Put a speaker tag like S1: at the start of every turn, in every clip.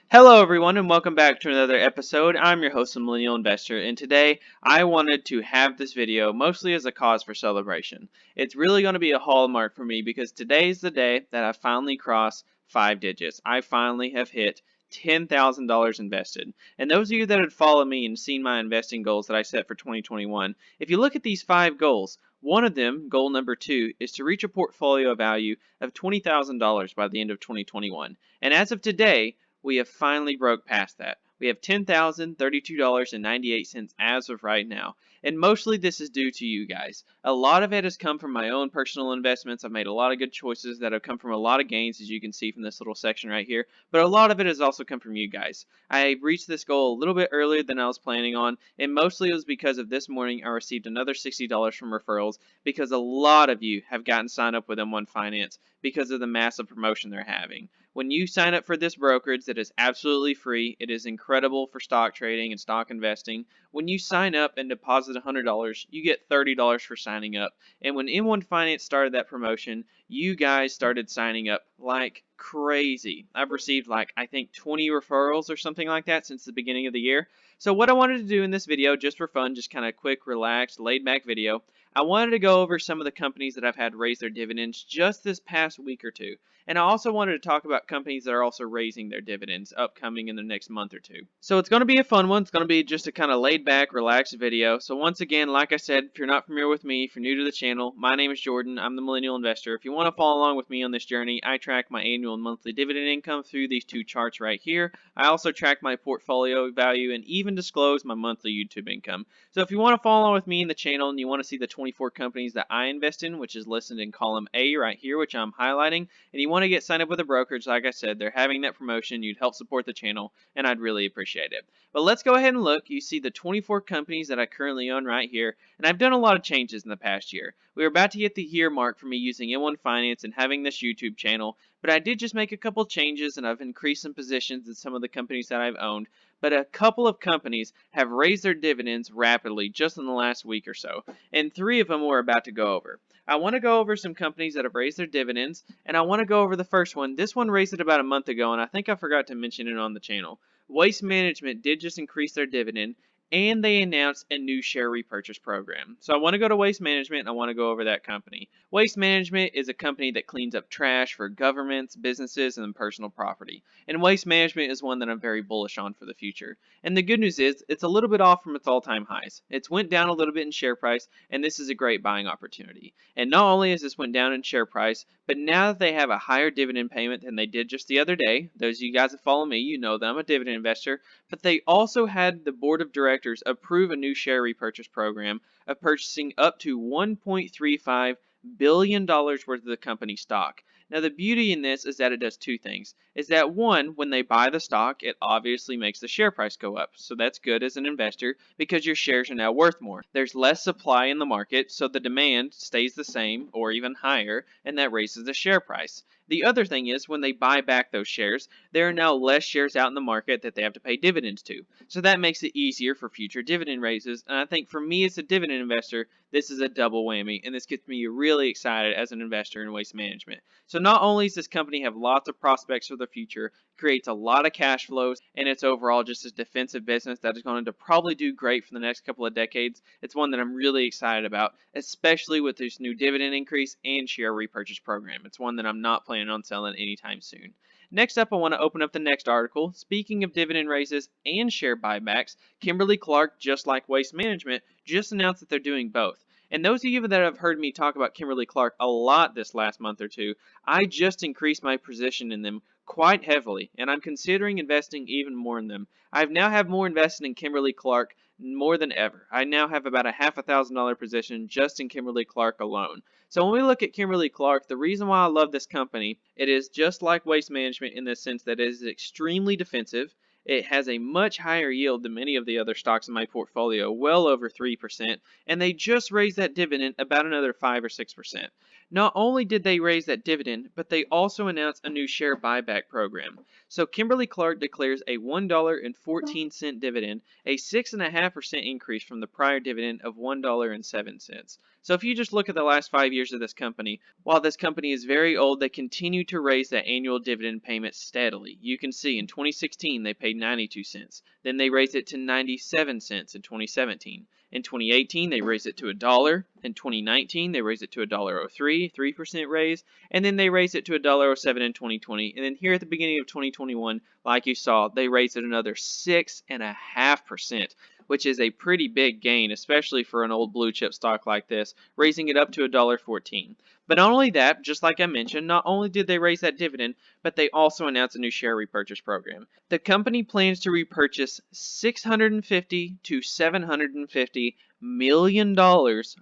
S1: Hello, everyone, and welcome back to another episode. I'm your host, the Millennial Investor, and today I wanted to have this video mostly as a cause for celebration. It's really going to be a hallmark for me because today is the day that I finally crossed 5 digits. I finally have hit $10,000 invested. And those of you that had followed me and seen my investing goals that I set for 2021, if you look at these 5 goals, one of them, goal number 2, is to reach a portfolio value of $20,000 by the end of 2021. And as of today, we have finally broke past that. We have $10,032.98 as of right now. And mostly this is due to you guys. A lot of it has come from my own personal investments. I've made a lot of good choices that have come from a lot of gains, as you can see from this little section right here. But a lot of it has also come from you guys. I reached this goal a little bit earlier than I was planning on, and mostly it was because of this morning I received another $60 from referrals because a lot of you have gotten signed up with M1 Finance because of the massive promotion they're having. When you sign up for this brokerage that is absolutely free, it is incredible for stock trading and stock investing. When you sign up and deposit $100, you get $30 for signing up. And when M1 Finance started that promotion, you guys started signing up like crazy. I've received like, I think 20 referrals or something like that since the beginning of the year. So what I wanted to do in this video, just for fun, just kind of quick, relaxed, laid back video, I wanted to go over some of the companies that I've had raise their dividends just this past week or two. And I also wanted to talk about companies that are also raising their dividends upcoming in the next month or two. So it's going to be a fun one. It's going to be just a kind of laid back, relaxed video. So once again, like I said, if you're not familiar with me, if you're new to the channel, my name is Jordan. I'm the Millennial Investor. If you want to follow along with me on this journey, I track my annual and monthly dividend income through these two charts right here. I also track my portfolio value and even disclose my monthly YouTube income. So if you want to follow along with me in the channel and you want to see the 24 companies that I invest in, which is listed in column A right here, which I'm highlighting, and you want to get signed up with a brokerage, like I said, they're having that promotion. You'd help support the channel, and I'd really appreciate it. But let's go ahead and look. You see the 24 companies that I currently own right here, and I've done a lot of changes in the past year. We were about to hit the year mark for me using M1 Finance and having this YouTube channel, but I did just make a couple changes, and I've increased some positions in some of the companies that I've owned. But a couple of companies have raised their dividends rapidly just in the last week or so, and 3 of them we're about to go over. I want to go over some companies that have raised their dividends, and I want to go over the first one. This one raised it about a month ago, and I think I forgot to mention it on the channel. Waste Management did just increase their dividend, and they announced a new share repurchase program. So I want to go to Waste Management, and I want to go over that company. Waste Management is a company that cleans up trash for governments, businesses, and personal property. And Waste Management is one that I'm very bullish on for the future. And the good news is, it's a little bit off from its all-time highs. It's went down a little bit in share price, and this is a great buying opportunity. And not only has this went down in share price, but now that they have a higher dividend payment than they did just the other day, those of you guys that follow me, you know that I'm a dividend investor, but they also had the board of directors approve a new share repurchase program of purchasing up to $1.35 billion worth of the company stock. Now the beauty in this is that it does two things. Is that one, when they buy the stock, it obviously makes the share price go up. So that's good as an investor because your shares are now worth more. There's less supply in the market, so the demand stays the same or even higher, and that raises the share price. The other thing is when they buy back those shares, there are now less shares out in the market that they have to pay dividends to. So that makes it easier for future dividend raises. And I think for me as a dividend investor, this is a double whammy. And this gets me really excited as an investor in Waste Management. So not only does this company have lots of prospects for the future, creates a lot of cash flows, and it's overall just a defensive business that is going to probably do great for the next couple of decades. It's one that I'm really excited about, especially with this new dividend increase and share repurchase program. It's one that I'm not planning on selling anytime soon. Next up, I want to open up the next article. Speaking of dividend raises and share buybacks, Kimberly-Clark, just like Waste Management, just announced that they're doing both. And those of you that have heard me talk about Kimberly-Clark a lot this last month or two, I just increased my position in them quite heavily, and I'm considering investing even more in them. I now have more invested in Kimberly-Clark more than ever. I now have about a $500,000 position just in Kimberly-Clark alone. So when we look at Kimberly-Clark, the reason why I love this company, it is just like Waste Management in the sense that it is extremely defensive. It has a much higher yield than many of the other stocks in my portfolio, well over 3%, and they just raised that dividend about another 5 or 6%. Not only did they raise that dividend, but they also announced a new share buyback program. So Kimberly-Clark declares a $1.14 dividend, a 6.5% increase from the prior dividend of $1.07. So if you just look at the last 5 years of this company, while this company is very old, they continue to raise that annual dividend payment steadily. You can see in 2016 they paid 92 cents. Then they raised it to 97 cents in 2017. In 2018, they raised it to $1. In 2019, they raised it to $1.03, 3% raise, and then they raised it to $1.07 in 2020. And then here at the beginning of 2021, like you saw, they raised it another 6.5%, which is a pretty big gain, especially for an old blue chip stock like this, raising it up to $1.14. But not only that, just like I mentioned, not only did they raise that dividend, but they also announced a new share repurchase program. The company plans to repurchase $650 to $750 million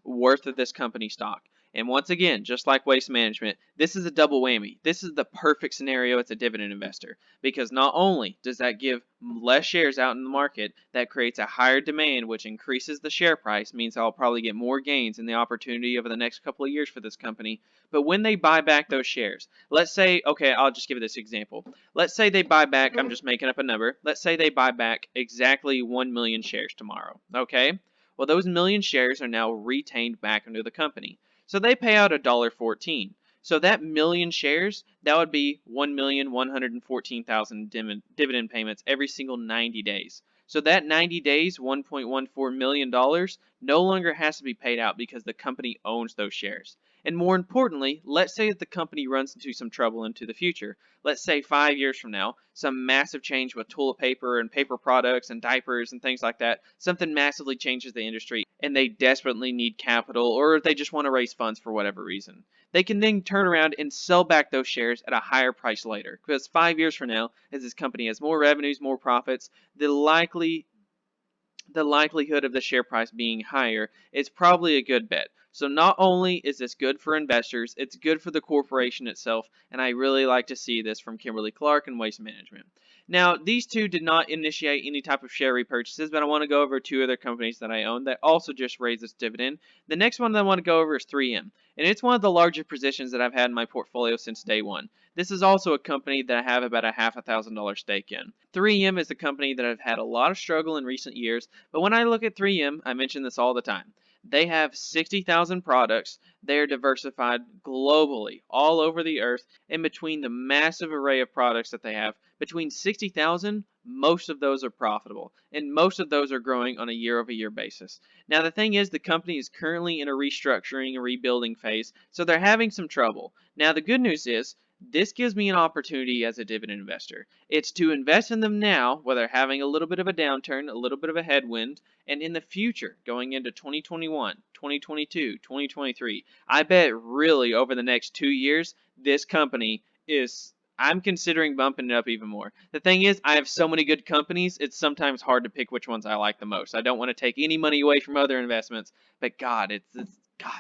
S1: worth of this company stock. And once again, just like waste management, this is a double whammy. This is the perfect scenario as a dividend investor because not only does that give less shares out in the market, that creates a higher demand, which increases the share price, means I'll probably get more gains in the opportunity over the next couple of years for this company. But when they buy back those shares, let's say, okay, I'll just give this example. Let's say they buy back, I'm just making up a number, let's say they buy back exactly 1 million shares tomorrow, okay? Well, those million shares are now retained back into the company. So they pay out $1.14. So that million shares, that would be 1,114,000 dividend payments every single 90 days. So that 90 days, $1.14 million no longer has to be paid out because the company owns those shares. And more importantly, let's say that the company runs into some trouble into the future. Let's say 5 years from now, some massive change with toilet paper and paper products and diapers and things like that, something massively changes the industry and they desperately need capital or they just want to raise funds for whatever reason. They can then turn around and sell back those shares at a higher price later. Because 5 years from now, as this company has more revenues, more profits, the likelihood of the share price being higher is probably a good bet. So not only is this good for investors, it's good for the corporation itself, and I really like to see this from Kimberly-Clark and Waste Management. Now, these two did not initiate any type of share repurchases, but I want to go over two other companies that I own that also just raised this dividend. The next one that I want to go over is 3M, and it's one of the larger positions that I've had in my portfolio since day one. This is also a company that I have about a $500,000 stake in. 3M is a company that I've had a lot of struggle in recent years, but when I look at 3M, I mention this all the time. They have 60,000 products. They're diversified globally, all over the earth, and between the massive array of products that they have, between 60,000, most of those are profitable, and most of those are growing on a year-over-year basis. Now, the thing is, the company is currently in a restructuring and rebuilding phase, so they're having some trouble. Now, the good news is, this gives me an opportunity as a dividend investor. It's to invest in them now, where they're having a little bit of a downturn, a little bit of a headwind, and in the future, going into 2021, 2022, 2023, I bet really over the next 2 years, this company is, I'm considering bumping it up even more. The thing is, I have so many good companies, it's sometimes hard to pick which ones I like the most. I don't want to take any money away from other investments, but God,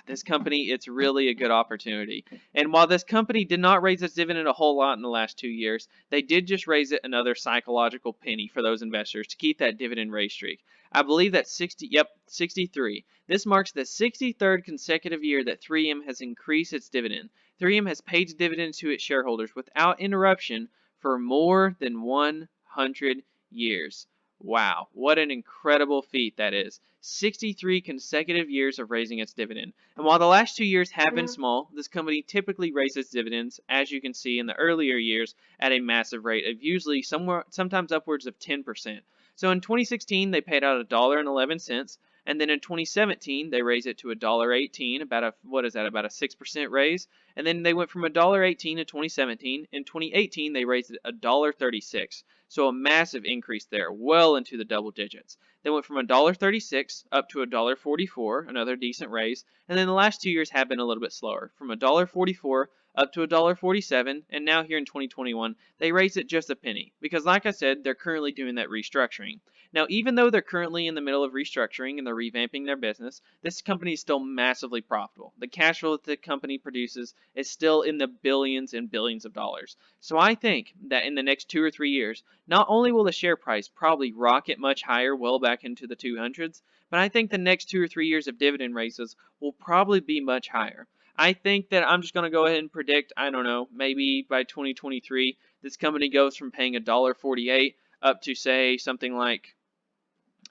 S1: this company, it's really a good opportunity. And while this company did not raise its dividend a whole lot in the last 2 years, they did just raise it another psychological penny for those investors to keep that dividend raise streak. I believe that's 63. This marks the 63rd consecutive year that 3M has increased its dividend. 3M has paid dividends to its shareholders without interruption for more than 100 years. Wow, what an incredible feat that is. 63 consecutive years of raising its dividend. And while the last 2 years have been small, this company typically raises dividends, as you can see in the earlier years, at a massive rate of usually sometimes upwards of 10%. So in 2016, they paid out $1.11, and then in 2017, they raised it to $1.18, about a 6% raise. And then they went from $1.18 in 2017. In 2018, they raised it $1.36. So a massive increase there, well into the double digits. They went from $1.36 up to $1.44, another decent raise. And then the last 2 years have been a little bit slower, from $1.44 up to $1.47, and now here in 2021, they raised it just a penny. Because like I said, they're currently doing that restructuring. Now, even though they're currently in the middle of restructuring and they're revamping their business, this company is still massively profitable. The cash flow that the company produces is still in the billions and billions of dollars. So I think that in the next 2 or 3 years, not only will the share price probably rocket much higher, well back into the 200s, but I think the next 2 or 3 years of dividend raises will probably be much higher. I think that I'm just going to go ahead and predict, I don't know, maybe by 2023, this company goes from paying $1.48 up to, say, something like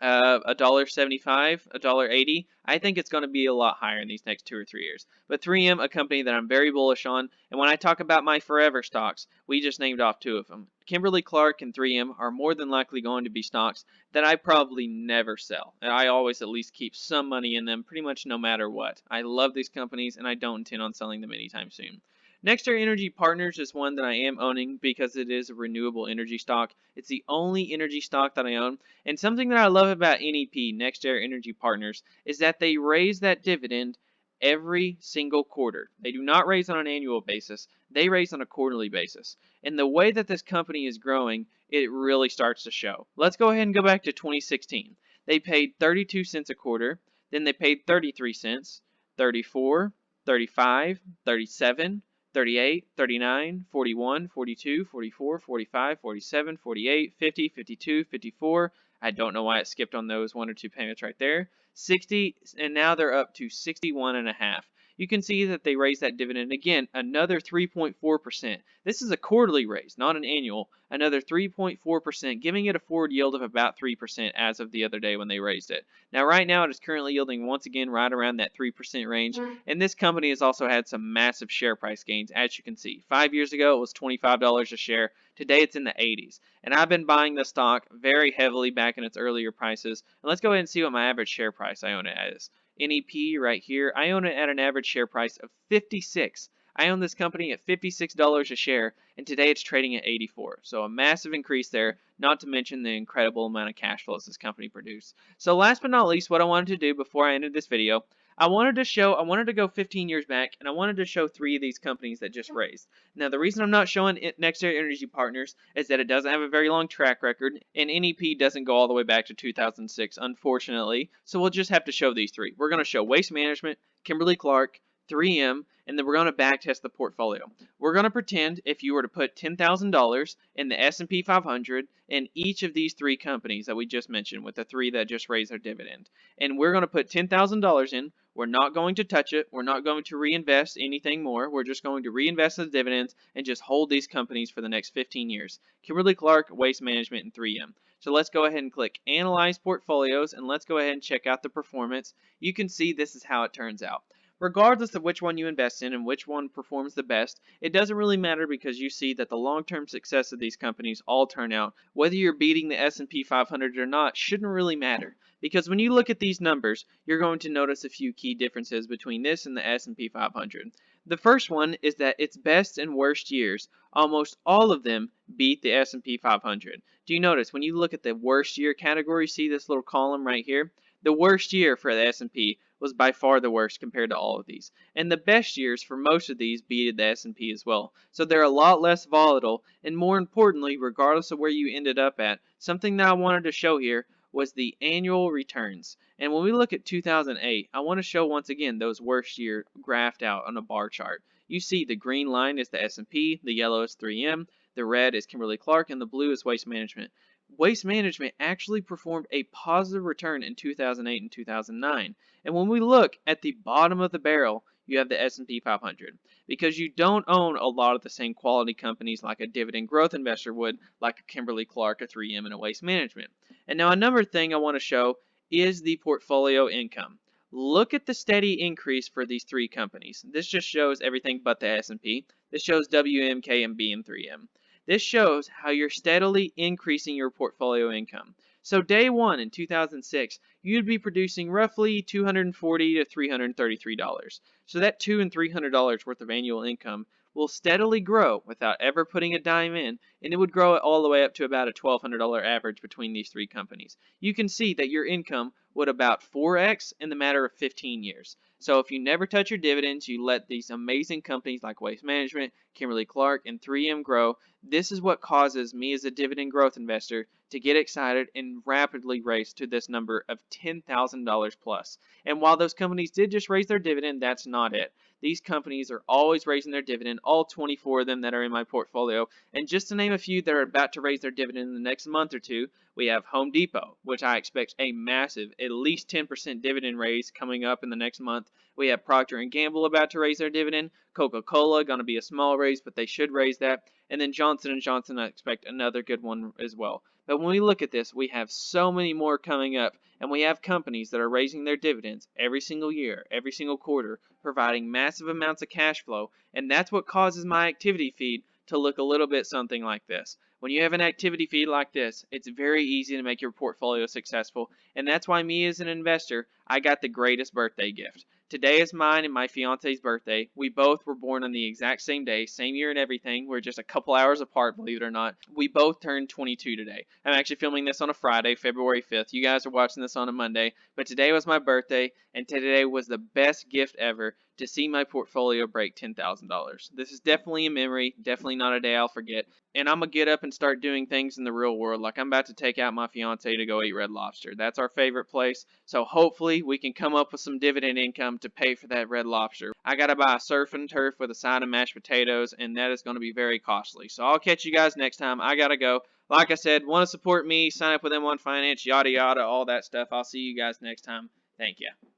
S1: $1.75, $1.80. I think it's going to be a lot higher in these next 2 or 3 years. But 3M, a company that I'm very bullish on, and when I talk about my forever stocks, we just named off two of them. Kimberly-Clark and 3M are more than likely going to be stocks that I probably never sell. And I always at least keep some money in them pretty much no matter what. I love these companies and I don't intend on selling them anytime soon. Next Energy Partners is one that I am owning because it is a renewable energy stock. It's the only energy stock that I own. And something that I love about NEP, Next Energy Partners, is that they raise that dividend every single quarter. They do not raise on an annual basis. They raise on a quarterly basis. And the way that this company is growing, it really starts to show. Let's go ahead and go back to 2016. They paid 32 cents a quarter. Then they paid 33 cents, 34, 35, 37, 38, 39, 41, 42, 44, 45, 47, 48, 50, 52, 54. I don't know why it skipped on those 1 or 2 payments right there. 60, and now they're up to 61 and a half. You can see that they raised that dividend again, another 3.4%. This is a quarterly raise, not an annual. Another 3.4%, giving it a forward yield of about 3% as of the other day when they raised it. Now, right now, it is currently yielding once again right around that 3% range. And this company has also had some massive share price gains, as you can see. 5 years ago, it was $25 a share. Today, it's in the 80s. And I've been buying the stock very heavily back in its earlier prices. And let's go ahead and see what my average share price I own it as. NEP right here, I own it at an average share price of 56. I own this company at $56 a share, and today it's trading at 84. So a massive increase there, not to mention the incredible amount of cash flows this company produced. So last but not least, what I wanted to do before I ended this video, I wanted to go 15 years back, and I wanted to show 3 of these companies that just raised. Now, the reason I'm not showing Next Energy Partners is that it doesn't have a very long track record, and NEP doesn't go all the way back to 2006, unfortunately. So we'll just have to show these 3. We're going to show Waste Management, Kimberly-Clark, 3M, and then we're going to backtest the portfolio. We're going to pretend if you were to put $10,000 in the S&P 500 in each of these 3 companies that we just mentioned with the 3 that just raised their dividend. And we're going to put $10,000 in. We're not going to touch it. We're not going to reinvest anything more. We're just going to reinvest the dividends and just hold these companies for the next 15 years. Kimberly-Clark, Waste Management, and 3M. So let's go ahead and click Analyze Portfolios, and let's go ahead and check out the performance. You can see this is how it turns out. Regardless of which one you invest in and which one performs the best, it doesn't really matter because you see that the long-term success of these companies all turn out. Whether you're beating the S&P 500 or not shouldn't really matter. Because when you look at these numbers, you're going to notice a few key differences between this and the S&P 500. The first one is that its best and worst years, almost all of them beat the S&P 500. Do you notice when you look at the worst year category, see this little column right here? The worst year for the S&P was by far the worst compared to all of these. And the best years for most of these beat the S&P as well. So they're a lot less volatile, and more importantly, regardless of where you ended up at, something that I wanted to show here was the annual returns. And when we look at 2008, I want to show once again those worst year graphed out on a bar chart. You see the green line is the S&P, the yellow is 3M, the red is Kimberly-Clark, and the blue is Waste Management. Waste Management actually performed a positive return in 2008 and 2009. And when we look at the bottom of the barrel, you have the S&P 500. Because you don't own a lot of the same quality companies like a dividend growth investor would, like a Kimberly-Clark, a 3M, and a Waste Management. And now another thing I want to show is the portfolio income. Look at the steady increase for these 3 companies. This just shows everything but the S&P. This shows WM, KMB, and 3M. This shows how you're steadily increasing your portfolio income. So day 1 in 2006, you'd be producing roughly $240 to $333. So that $200 and $300 worth of annual income will steadily grow without ever putting a dime in, and it would grow all the way up to about a $1,200 average between these 3 companies. You can see that your income would about 4x in the matter of 15 years. So if you never touch your dividends, you let these amazing companies like Waste Management, Kimberly-Clark, and 3M grow, this is what causes me as a dividend growth investor to get excited and rapidly race to this number of $10,000 plus. And while those companies did just raise their dividend, that's not it. these companies are always raising their dividend, all 24 of them that are in my portfolio. And just to name a few that are about to raise their dividend in the next month or two, we have Home Depot, which I expect a massive, at least 10% dividend raise coming up in the next month. We have Procter & Gamble about to raise their dividend. Coca-Cola, going to be a small raise, but they should raise that. And then Johnson & Johnson, I expect another good one as well. But when we look at this, we have so many more coming up, and we have companies that are raising their dividends every single year, every single quarter, providing massive amounts of cash flow, and that's what causes my activity feed to look a little bit something like this. When you have an activity feed like this, it's very easy to make your portfolio successful, and that's why me as an investor, I got the greatest birthday gift. Today is mine and my fiance's birthday. We both were born on the exact same day, same year and everything. We're just a couple hours apart, believe it or not. We both turned 22 today. I'm actually filming this on a Friday, February 5th. You guys are watching this on a Monday, but today was my birthday, and today was the best gift ever to see my portfolio break $10,000. This is definitely a memory, definitely not a day I'll forget. And I'm going to get up and start doing things in the real world. Like I'm about to take out my fiance to go eat Red Lobster. That's our favorite place. So hopefully we can come up with some dividend income to pay for that Red Lobster. I got to buy a surf and turf with a side of mashed potatoes, and that is going to be very costly. So I'll catch you guys next time. I got to go. Like I said, want to support me, sign up with M1 Finance, yada yada, all that stuff. I'll see you guys next time. Thank you.